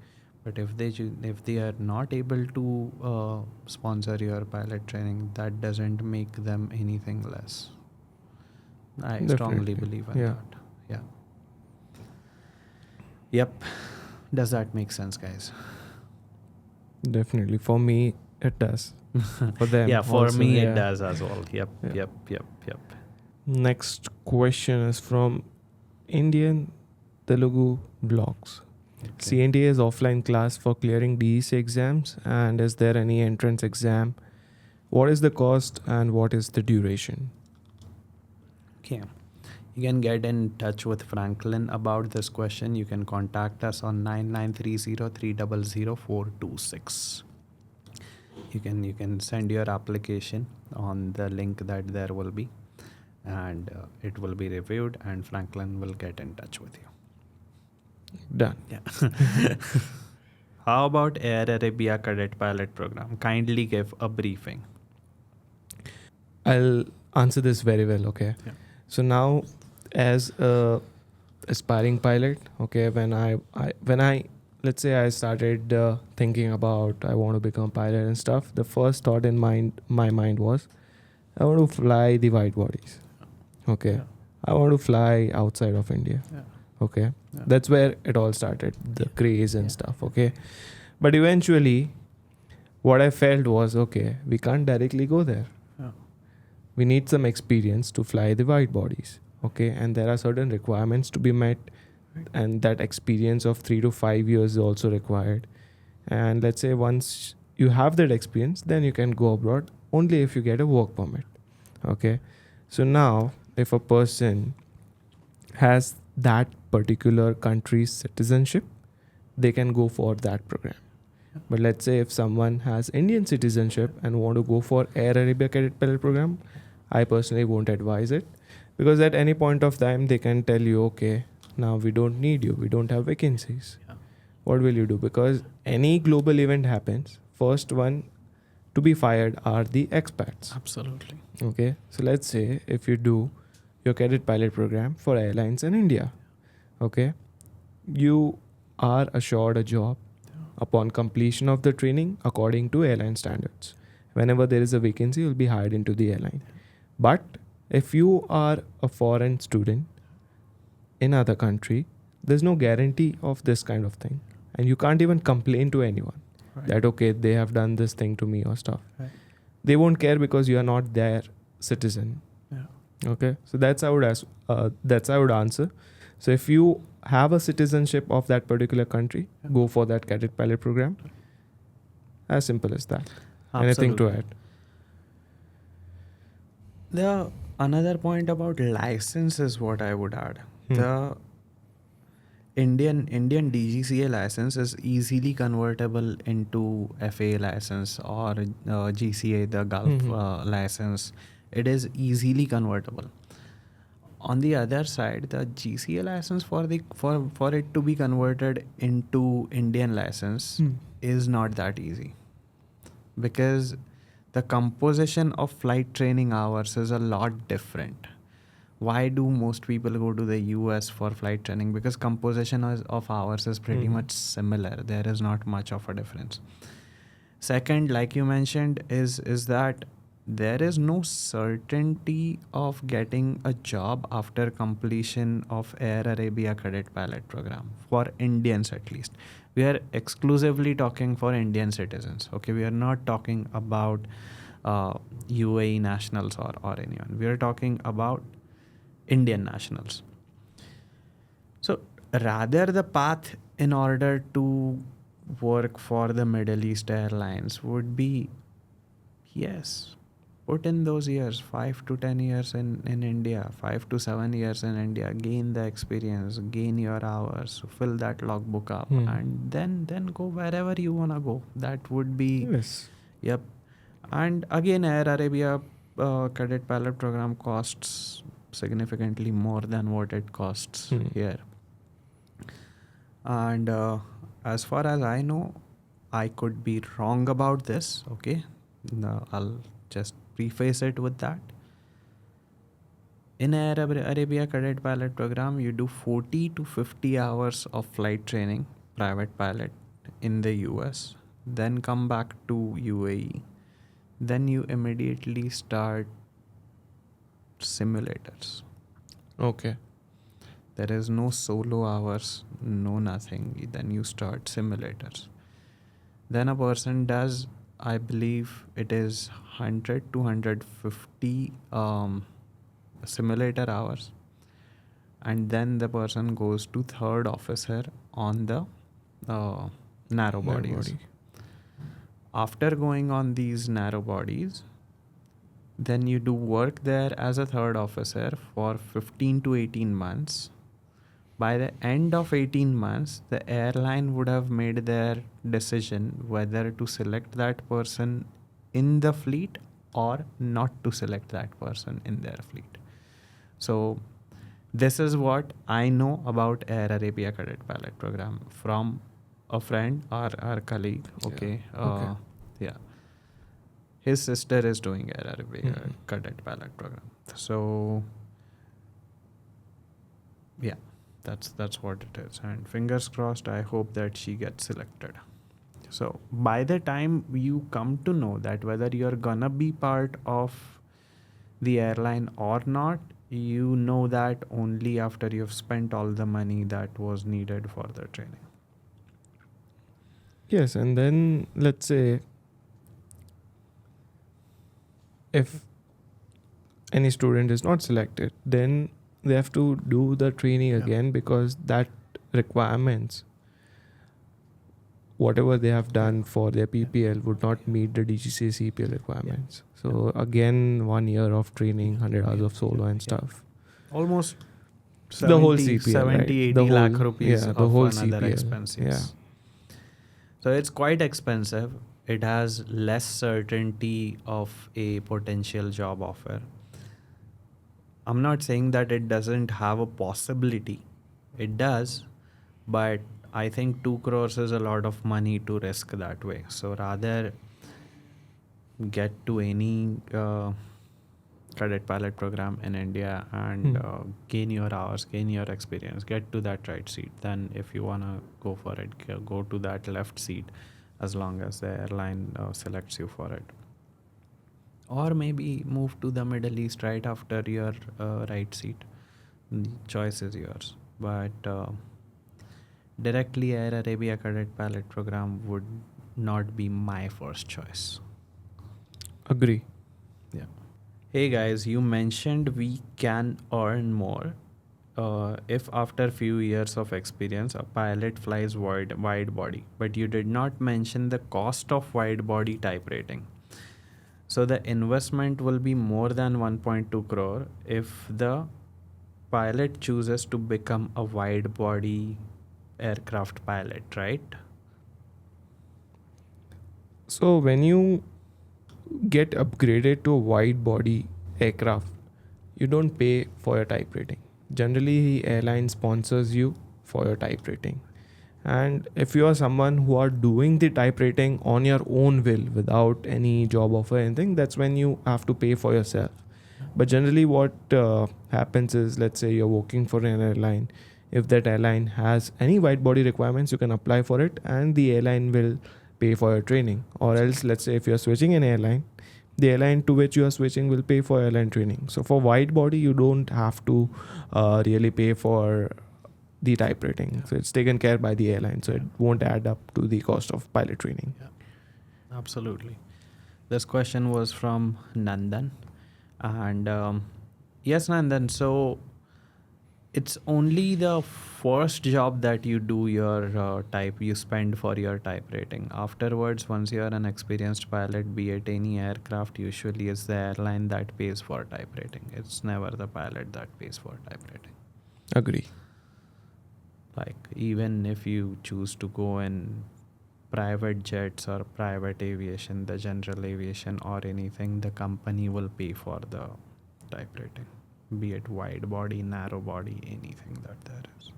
A: But if they are not able to sponsor your pilot training, that doesn't make them anything less. I strongly believe in that. Yeah. Yep. Does that make sense, guys?
B: Definitely. For me, it does. For them,
A: Yeah, for
B: also,
A: me it
B: yeah.
A: does as well. Yep,
B: Yeah.
A: yep.
B: Next question is from Indian Telugu blogs.
A: Okay.
B: CNTAA is offline class for clearing DGCA exams, and is there any entrance exam? What is the cost and what is the duration?
A: Okay. You can get in touch with Franklin about this question. You can contact us on 9930300426. You can send your application on the link that there will be, and it will be reviewed, and Franklin will get in touch with you.
B: Done.
A: Yeah. How about Air Arabia Cadet Pilot Program? Kindly give a briefing.
B: I'll answer this very well, okay?
A: Yeah.
B: So now, as a aspiring pilot, okay, when I let's say I started thinking about I want to become a pilot and stuff, the first thought in my mind was I want to fly the wide bodies, okay?
A: Yeah.
B: I want to fly outside of India,
A: Yeah.
B: okay?
A: Yeah.
B: That's where it all started, the craze and
A: Yeah.
B: stuff, okay? But eventually, what I felt was, okay, we can't directly go there.
A: Yeah.
B: We need some experience to fly the wide bodies, okay? And there are certain requirements to be met, and that experience of 3 to 5 years is also required. And let's say once you have that experience, then you can go abroad only if you get a work permit, okay? So now, if a person has that particular country's citizenship, they can go for that program. But let's say if someone has Indian citizenship and want to go for Air Arabia Cadet Pilot Program, I personally won't advise it, because at any point of time they can tell you, okay, now we don't need you, we don't have vacancies.
A: Yeah.
B: What will you do? Because any global event happens, first one to be fired are the expats.
A: Absolutely.
B: Okay, so let's say if you do your cadet pilot program for airlines in India, okay, you are assured a job upon completion of the training according to airline standards. Whenever there is a vacancy, you'll be hired into the airline. But if you are a foreign student in other country, there's no guarantee of this kind of thing, and you can't even complain to anyone that okay, they have done this thing to me or stuff.
A: Right.
B: They won't care because you are not their citizen.
A: Yeah.
B: Okay, so that's how I would ask. That's how I would answer. So if you have a citizenship of that particular country, go for that cadet pilot program. As simple as that. Anything to add?
A: The another point about license is what I would add. The Indian DGCA license is easily convertible into FAA license or GCA, the Gulf license. It is easily convertible. On the other side, the GCA license for it to be converted into Indian license is not that easy, because the composition of flight training hours is a lot different. Why do most people go to the US for flight training? Because composition of hours is pretty much similar. There is not much of a difference. Second, like you mentioned, is that there is no certainty of getting a job after completion of Air Arabia Cadet Pilot Program, for Indians at least. We are exclusively talking for Indian citizens. Okay, we are not talking about UAE nationals or anyone. We are talking about Indian nationals. So rather, the path in order to work for the Middle East Airlines would be, yes, put in those years, 5 to 10 years in India, 5 to 7 years in India, gain the experience, gain your hours, fill that logbook up, and then go wherever you want to go. That would be,
B: Yes.
A: Yep. And again, Air Arabia Cadet Pilot Program costs significantly more than what it costs here. And as far as I know, I could be wrong about this. Okay, I'll just preface it with that. In Air Arabia Cadet Pilot Program, you do 40 to 50 hours of flight training, private pilot, in the US, then come back to UAE. Then you immediately start simulators.
B: Okay.
A: There is no solo hours, no nothing. Then you start simulators. Then a person does, I believe it is 100 to 150 simulator hours. And then the person goes to third officer on the narrow bodies. After going on these narrow bodies, then you do work there as a third officer for 15 to 18 months. By the end of 18 months, the airline would have made their decision whether to select that person in the fleet or not to select that person in their fleet. So this is what I know about Air Arabia Cadet Pilot Program from a friend or our colleague. Okay. Yeah. His sister is doing Air Arabia Cadet Pilot Program. So yeah, that's what it is. And fingers crossed, I hope that she gets selected. So by the time you come to know that whether you're gonna be part of the airline or not, you know that only after you've spent all the money that was needed for the training.
B: Yes, and then let's say if any student is not selected, then they have to do the training again, because that requirements, whatever they have done for their PPL, would not meet the DGCA CPL requirements. So again, 1 year of training, 100 hours of solo and stuff.
A: Almost 70,
B: the whole CPL,
A: 70
B: right?
A: 80
B: the whole,
A: lakh rupees
B: the
A: of
B: whole
A: another
B: CPL.
A: expense.
B: Yeah.
A: So it's quite expensive. It has less certainty of a potential job offer. I'm not saying that it doesn't have a possibility. It does, but I think 2 crores is a lot of money to risk that way. So rather get to any cadet pilot program in India and gain your hours, gain your experience, get to that right seat. Then if you want to go for it, go to that left seat as long as the airline selects you for it. Or maybe move to the Middle East right after your right seat. The choice is yours. But directly Air Arabia Cadet Pilot Program would not be my first choice.
B: Agree.
A: Yeah. Hey guys, you mentioned we can earn more if after few years of experience a pilot flies wide body, but you did not mention the cost of wide body type rating. So the investment will be more than 1.2 crore if the pilot chooses to become a wide body aircraft pilot, right?
B: So when you get upgraded to a wide body aircraft, you don't pay for your type rating. Generally, airline sponsors you for your type rating. And if you are someone who are doing the type rating on your own will without any job offer or anything, that's when you have to pay for yourself. But generally what happens is, let's say you're working for an airline. If that airline has any wide body requirements, you can apply for it and the airline will pay for your training. Or else, let's say if you're switching an airline, the airline to which you are switching will pay for airline training. So for wide body, you don't have to really pay for the type rating. So it's taken care by the airline. So it won't add up to the cost of pilot training.
A: Yeah, absolutely. This question was from Nandan. And yes, Nandan, so it's only the first job that you do your type, you spend for your type rating. Afterwards, once you're an experienced pilot, be it any aircraft, usually it's the airline that pays for type rating. It's never the pilot that pays for type rating.
B: Agree.
A: Like even if you choose to go in private jets or private aviation, the general aviation or anything, the company will pay for the type rating, be it wide body, narrow body, anything that there is.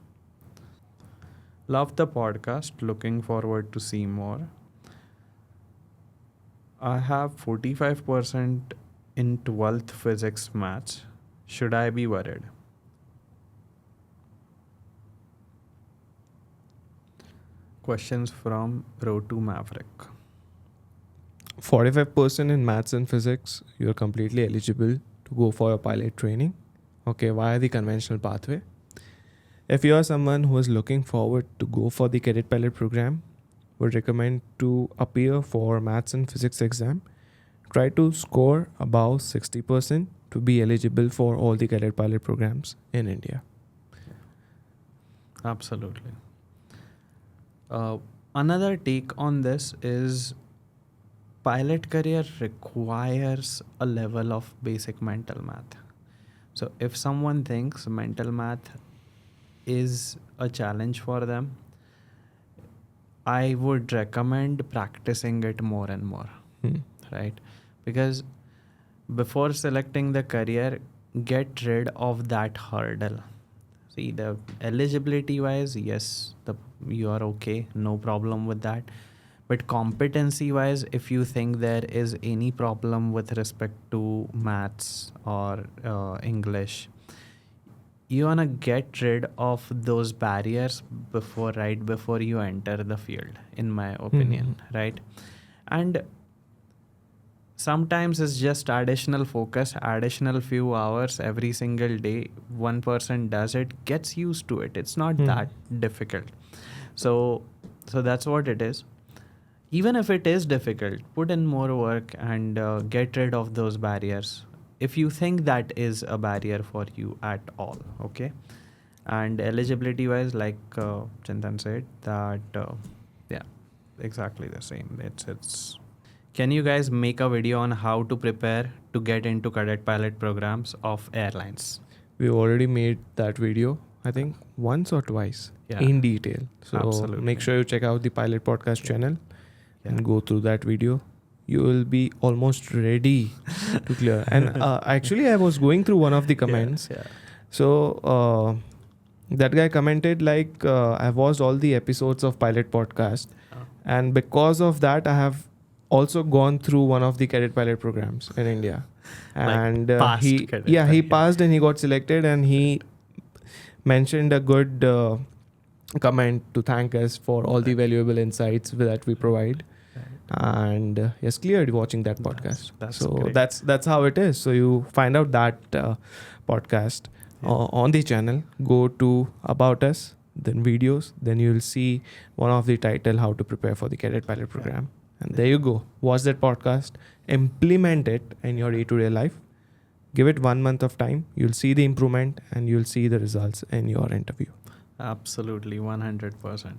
A: Love the podcast. Looking forward to see more. I have 45% in 12th physics maths. Should I be worried? Questions from Road to Maverick.
B: 45% in maths and physics, you're completely eligible to go for your pilot training. Okay, via the conventional pathway. If you are someone who is looking forward to go for the Cadet Pilot Program, would recommend to appear for Maths and Physics exam. Try to score above 60% to be eligible for all the Cadet Pilot programs in India.
A: Absolutely. Another take on this is pilot career requires a level of basic mental math. So if someone thinks mental math is a challenge for them, I would recommend practicing it more and more, right? Because before selecting the career, get rid of that hurdle. See, the eligibility wise, yes, you are okay, no problem with that. But competency wise, if you think there is any problem with respect to maths or English, you wanna get rid of those barriers right before you enter the field, in my opinion, right? And sometimes it's just additional focus, additional few hours every single day. One person does it, gets used to it. It's not that difficult. So that's what it is. Even if it is difficult, put in more work and get rid of those barriers. If you think that is a barrier for you at all, okay? And eligibility wise, like Chintan said, that yeah, exactly the same. It's. Can you guys make a video on how to prepare to get into cadet pilot programs of airlines?
B: We already made that video, I think once or twice in detail. So
A: absolutely.
B: Make sure you check out the Pilot Podcast channel and go through that video. You will be almost ready to clear. And actually, I was going through one of the comments. So that guy commented like, I've watched all the episodes of Pilot Podcast. And because of that, I have also gone through one of the cadet pilot programs in India. And he passed and he got selected, and he mentioned a good comment to thank us for all the valuable insights that we provide. And yes, cleared watching that podcast. That's how it is. So you find out that podcast on the channel, go to About Us, then videos, then you'll see one of the title, How to Prepare for the Cadet Pilot Program. And there you go. Watch that podcast, implement it in your day-to-day life. Give it 1 month of time. You'll see the improvement and you'll see the results in your interview.
A: Absolutely, 100%.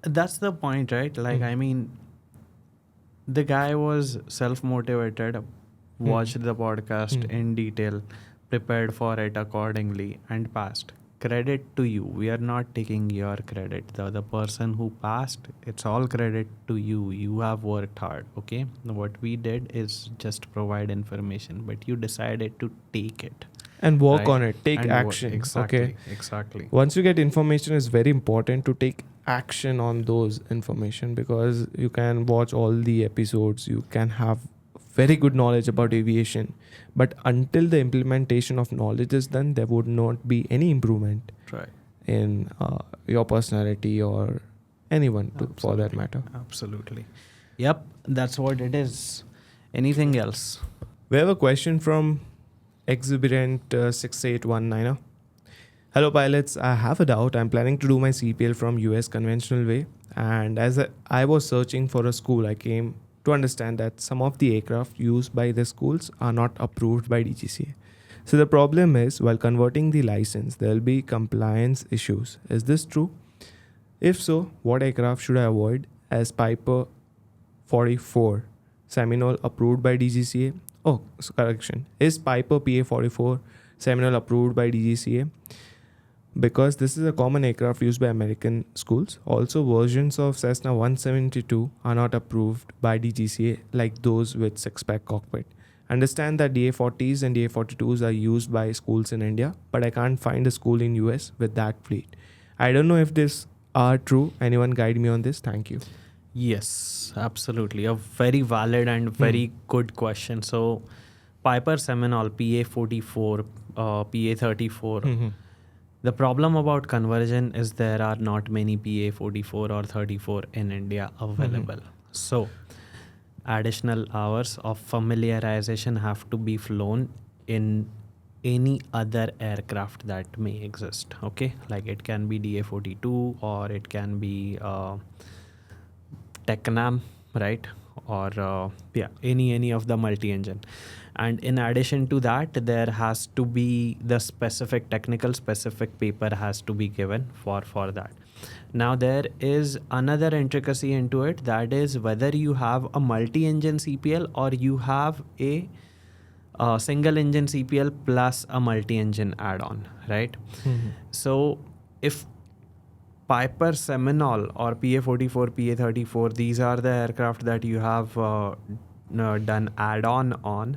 A: That's the point, right? Like, I mean, the guy was self-motivated, watched the podcast in detail, prepared for it accordingly, and passed. Credit to you. We are not taking your credit. The person who passed, it's all credit to you. You have worked hard, okay? What we did is just provide information, but you decided to take it.
B: And work on it. Take action.
A: Exactly.
B: Once you get information, it's very important to take action on those information, because you can watch all the episodes. You can have very good knowledge about aviation, but until the implementation of knowledge is done, there would not be any improvement in your personality or anyone for that matter.
A: Absolutely. Yep, that's what it is. Anything else?
B: We have a question from Exuberant 6819. Hello pilots, I have a doubt. I'm planning to do my CPL from US conventional way, and as I was searching for a school, I came to understand that some of the aircraft used by the schools are not approved by DGCA. So the problem is, while converting the license, there will be compliance issues. Is this true? If so, what aircraft should I avoid, as Piper 44 Seminole approved by DGCA? Oh, correction. Is Piper PA44 Seminole approved by DGCA? Because this is a common aircraft used by American schools. Also, versions of Cessna 172 are not approved by DGCA, like those with six-pack cockpit. Understand that DA40s and DA42s are used by schools in India, but I can't find a school in US with that fleet. I don't know if this are true. Anyone guide me on this? Thank you.
A: Yes, absolutely. A very valid and very good question. So, Piper Seminole PA44, PA34. The problem about conversion is there are not many PA44 or 34 in India available. So, additional hours of familiarization have to be flown in any other aircraft that may exist. Okay, like it can be DA-42 or it can be Tecnam, right? Or yeah, any of the multi-engine. And in addition to that, there has to be the specific technical specific paper has to be given for that. Now there is another intricacy into it, that is whether you have a multi-engine CPL or you have a single engine CPL plus a multi-engine add-on, right?
B: Mm-hmm.
A: So if Piper Seminole or PA-44, PA-34, these are the aircraft that you have done add-on on,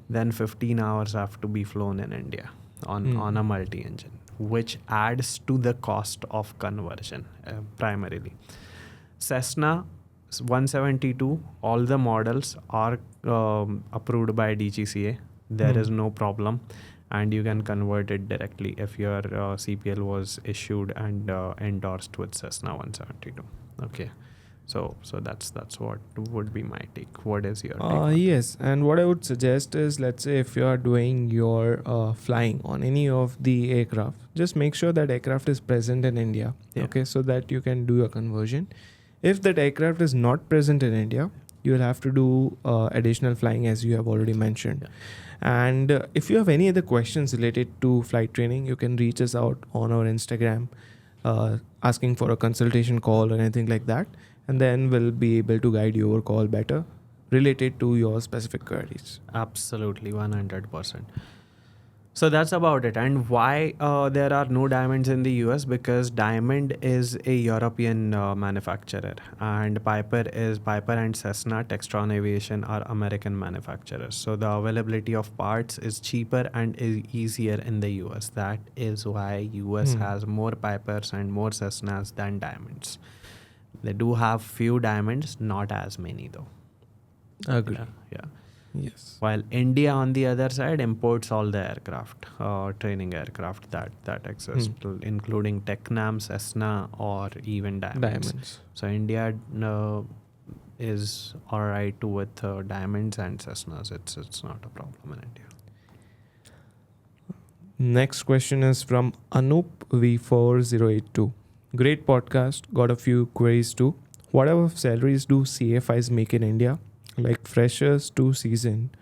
A: then 15 hours have to be flown in India on a multi-engine, which adds to the cost of conversion primarily. Cessna 172, all the models are approved by DGCA. There is no problem, and you can convert it directly if your CPL was issued and endorsed with Cessna 172. Okay. So that's what would be my take. What is your take on
B: Yes, and what I would suggest is, let's say if you are doing your flying on any of the aircraft, just make sure that aircraft is present in India.
A: Yeah.
B: Okay, so that you can do your conversion. If that aircraft is not present in India, you will have to do additional flying, as you have already mentioned.
A: Yeah.
B: And if you have any other questions related to flight training, you can reach us out on our Instagram, asking for a consultation call or anything like that, and then we'll be able to guide your call better related to your specific queries.
A: Absolutely, 100%. So that's about it. And why there are no diamonds in the US? Because Diamond is a European manufacturer, and Piper and Cessna, Textron Aviation are American manufacturers. So the availability of parts is cheaper and is easier in the US. That is why US has more Pipers and more Cessnas than Diamonds. They do have few Diamonds, not as many though.
B: Agree.
A: Yeah.
B: Yes.
A: While India, on the other side, imports all the aircraft, training aircraft that exist, including Tecnam, Cessna, or even Diamonds. So India is all right with Diamonds and Cessnas. It's not a problem in India.
B: Next question is from Anup V4082. Great podcast. Got a few queries too. What type of salaries do CFIs make in India? Like freshers to seasoned.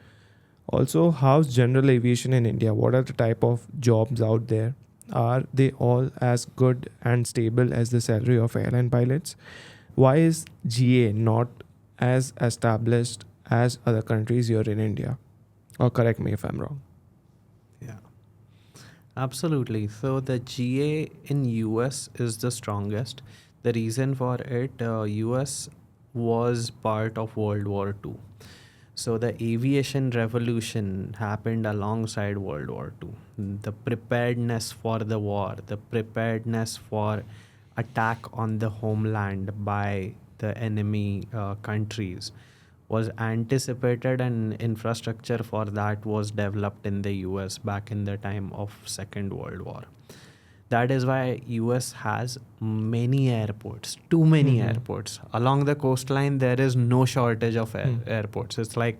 B: Also, how's general aviation in India? What are the type of jobs out there? Are they all as good and stable as the salary of airline pilots? Why is GA not as established as other countries here in India? Or correct me if I'm wrong.
A: Yeah, absolutely. So the GA in US is the strongest. The reason for it, US was part of World War II. So the aviation revolution happened alongside World War II. The preparedness for the war, the preparedness for attack on the homeland by the enemy countries was anticipated, and infrastructure for that was developed in the US back in the time of Second World War. That is why US has many airports, too many airports. Along the coastline, there is no shortage of airports. It's like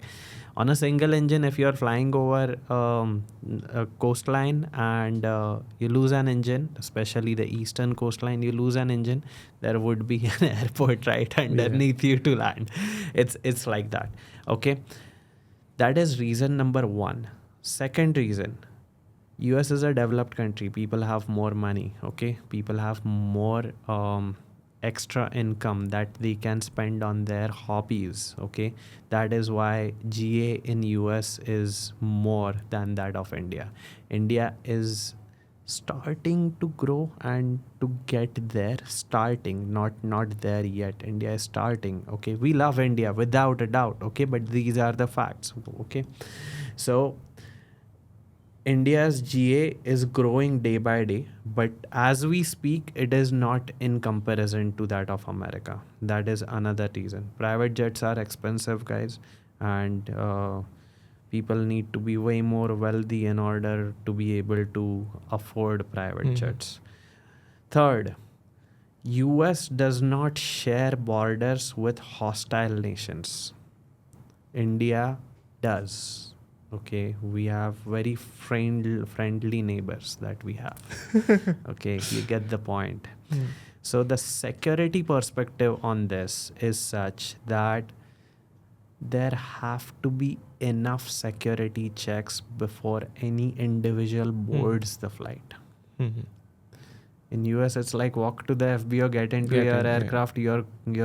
A: on a single engine, if you're flying over a coastline and you lose an engine, especially the eastern coastline, you lose an engine, there would be an airport right underneath you to land. It's like that. Okay. That is reason number one. Second reason, US is a developed country. People have more money. Okay. People have more extra income that they can spend on their hobbies. Okay. That is why GA in US is more than that of India. India is starting to grow and to get there, starting, not there yet. India is starting. Okay. We love India without a doubt. Okay. But these are the facts. Okay. So India's GA is growing day by day, but as we speak, it is not in comparison to that of America. That is another reason. Private jets are expensive, guys, and people need to be way more wealthy in order to be able to afford private jets. Third, US does not share borders with hostile nations. India does. Okay, we have very friendly neighbors that we have. Okay, you get the point.
B: Mm.
A: So the security perspective on this is such that there have to be enough security checks before any individual boards the flight.
B: Mhm.
A: In US, it's like walk to the FBO, get into
B: Get
A: your
B: in, yeah.
A: aircraft, you're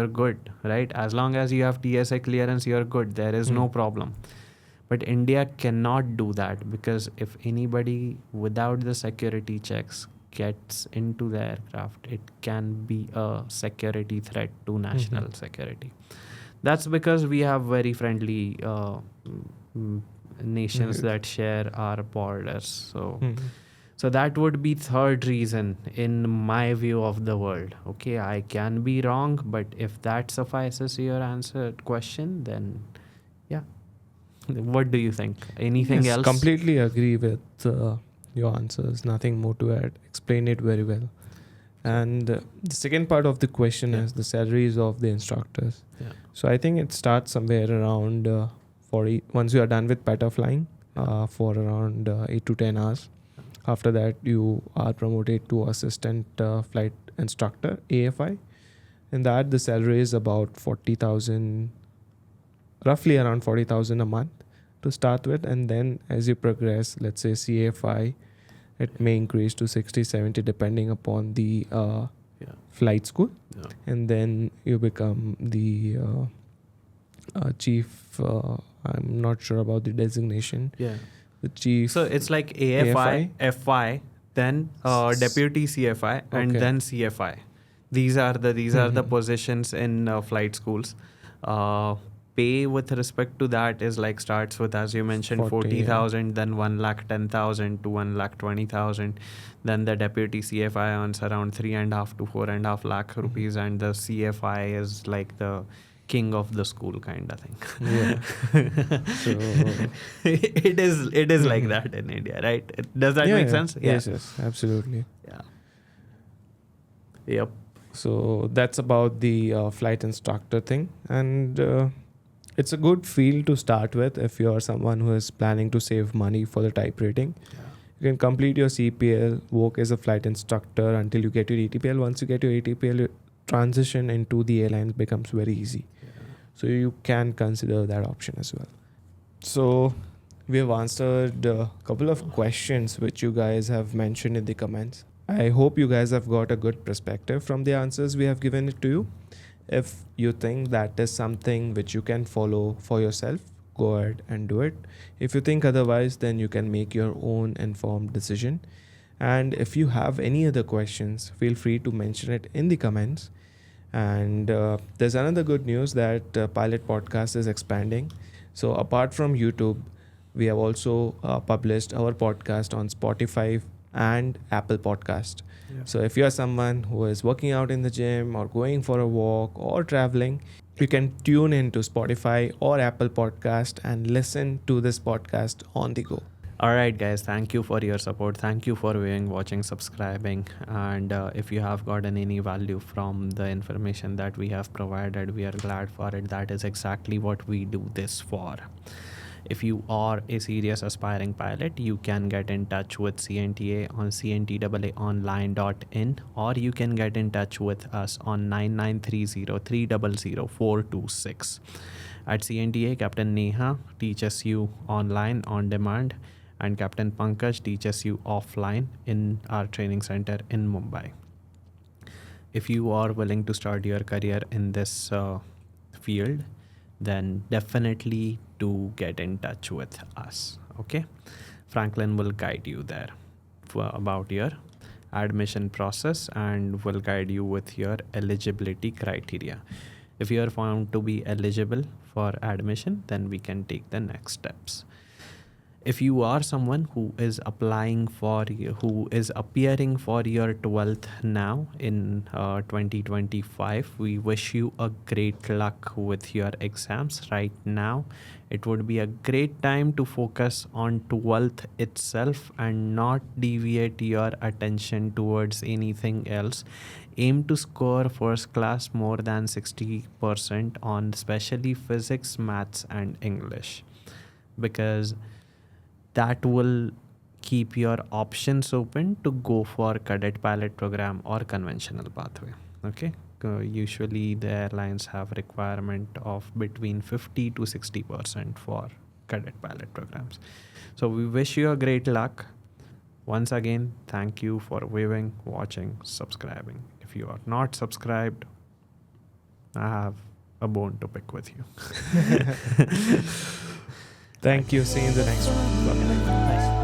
A: good, right? As long as you have TSA clearance, you're good. There is no
B: Mm.
A: problem. But India cannot do that, because if anybody without the security checks gets into the aircraft, it can be a security threat to national security. That's because we have very friendly nations
B: Yes.
A: that share our borders. So
B: Mhm.
A: so that would be third reason in my view of the world. Okay, I can be wrong, but if that suffices your answer question, then yeah. What do you think? Anything
B: Yes,
A: else?
B: completely agree with your answers. Nothing more to add. Explain it very well. And the second part of the question
A: Yeah.
B: is the salaries of the instructors.
A: Yeah.
B: So I think it starts somewhere around 40. Once you are done with PATA flying for around 8 to 10 hours. After that, you are promoted to assistant flight instructor, AFI. In that, the salary is about 40,000, roughly around 40,000 a month to start with. And then as you progress, let's say CFI, it may increase to 60, 70 depending upon the
A: Yeah.
B: flight school.
A: Yeah.
B: And then you become the chief. I'm not sure about the designation.
A: Yeah.
B: The chief.
A: So it's like AFI, FI, then deputy CFI, and
B: Okay.
A: then CFI. These are the
B: Mhm.
A: positions in flight schools. Pay with respect to that is like starts with, as you mentioned, 40,000, then 1,10,000 to 1,20,000. Then the deputy CFI earns around 3.5 to 4.5 lakh rupees, and the CFI is like the king of the school kind of thing.
B: Yeah. So
A: it is like that in India, right? Does that make sense? Yeah.
B: Yes, absolutely.
A: Yeah. Yep.
B: So that's about the flight instructor thing. And it's a good field to start with if you're someone who is planning to save money for the type rating.
A: Yeah.
B: You can complete your CPL, work as a flight instructor until you get your ATPL. Once you get your ATPL, your transition into the airlines becomes very easy.
A: Yeah.
B: So you can consider that option as well. So we have answered a couple of questions which you guys have mentioned in the comments. I hope you guys have got a good perspective from the answers we have given it to you. If you think that is something which you can follow for yourself, go ahead and do it. If you think otherwise, then you can make your own informed decision. And if you have any other questions, feel free to mention it in the comments. And there's another good news that Pilot Podcast is expanding. So apart from YouTube, we have also published our podcast on Spotify and Apple Podcast.
A: Yeah.
B: So if you are someone who is working out in the gym or going for a walk or traveling, you can tune into Spotify or Apple Podcast and listen to this podcast on the go.
A: All right, guys. Thank you for your support. Thank you for viewing, watching, subscribing. And if you have gotten any value from the information that we have provided, we are glad for it. That is exactly what we do this for. If you are a serious aspiring pilot, you can get in touch with CNTAA on cntaaonline.in, or you can get in touch with us on 9930300426. At CNTAA, Captain Neha teaches you online on demand, and Captain Pankaj teaches you offline in our training center in Mumbai. If you are willing to start your career in this field, then definitely do get in touch with us. Okay, Franklin will guide you there about your admission process and will guide you with your eligibility criteria. If you are found to be eligible for admission, then we can take the next steps. If you are someone who is appearing for your 12th now in 2025, we wish you a great luck with your exams right now. It would be a great time to focus on 12th itself and not deviate your attention towards anything else. Aim to score first class more than 60% on especially physics, maths and English, because that will keep your options open to go for Cadet Pilot Program or conventional pathway. Okay. Usually the airlines have requirement of between 50 to 60% for Cadet Pilot programs. So we wish you a great luck. Once again, thank you for viewing, watching, subscribing. If you are not subscribed, I have a bone to pick with you.
B: Thank you. See you in the next one. Bye.
A: Bye.